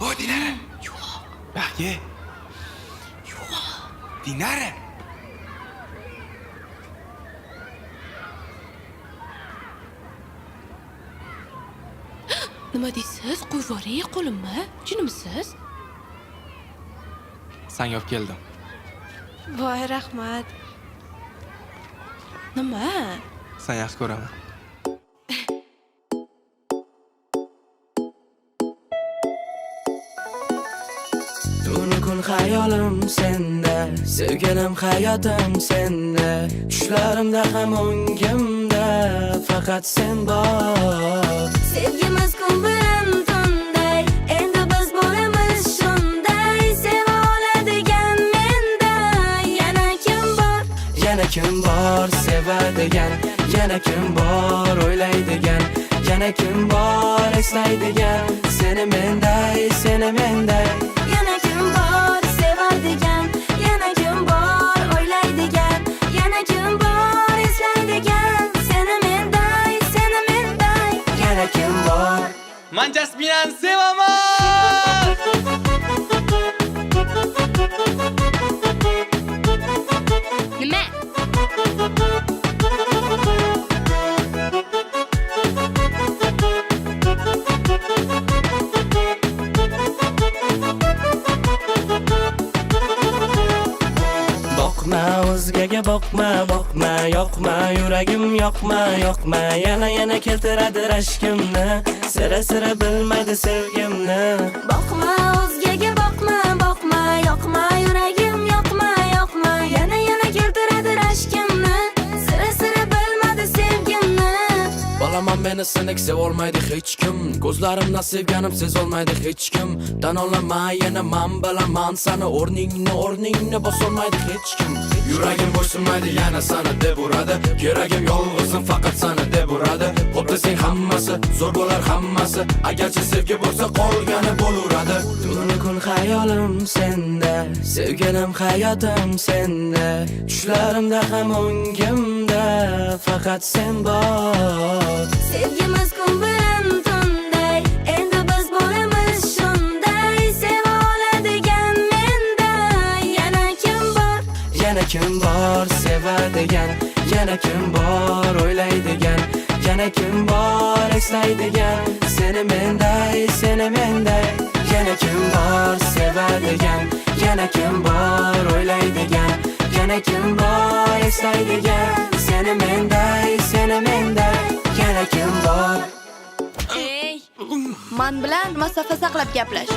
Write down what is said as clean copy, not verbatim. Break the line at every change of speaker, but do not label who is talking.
O Dinara.
Yo'q.
Baxya.
Yo'q.
Dinara.
Nima deysiz? Qo'yib yuboring qo'limni. Jinimisiz?
Sanga olib keldim.
Voy, rahmat. Nima?
Sen yaxshi ko'raman.
Tun kun hayolim senda, sevganim hayotim senda, tushlarimda ham o'ngimda faqat sen bor.
Sevgimiz kun bilan tunday, endi biz bo'lamiz shunday. Seva oladigan menda yana kim bor?
Yana kim bor sevadigan, yana kim bor o'ylaydigan, yana kim bor eslaydigan, seni menday, seni menday.
Yana kim bor sevadigan, yana kim bor o'ylaydigan, yana kim bor eslaydigan, seni menday, seni menday.
Yana kim bor?
Men Jasminani sevaman.
Nima?
Boqma o'zgaga boqma, boqma, yoqma, yuragim yoqma, yoqma, yana keltiradi rashkimni, sira bilmaydi sevgimni.
Boqma o'zgaga boqma, boqma, yoqma, yuragim yoqma, yoqma, yana keltiradi rashkimni, sira bilmadi sevgimni.
Bolaman meni sinik sevolmaydi hech kim, ko'zlarimdan sevganim sezolmaydi hech kim. Tan olaman yana men bilaman sani, o'rningni bosolmaydi hech kim. Yuragim bo'ysunmaydi yana sana deb uradi, keragim yolg'izim faqat sana deb uradi. Bo'pti sen hammasi, zo'r bo'lar hammasi, agarchi sevgi bo'lsa qolgani bo'laveradi. Tun kun hayolim senda, sevganim hayotim senda, tushlarimda ham o'ngimda faqat sen bor.
Sevgimiz kun bilan tunday, endi biz bo'lamiz shunday. Seva oladigan menda yana kim bor?
Yana kim bor sevadigan, yana kim bor o'ylaydigan, yana kim bor eslaydigan, seni menday, seni menday. Yana kim bor sevadigan, yana kim bor o'ylaydigan, yana kim bor eslaydigan, seni menday, seni menday. Yana kim bor?
Ey, men bilan masofa saqlab gaplash.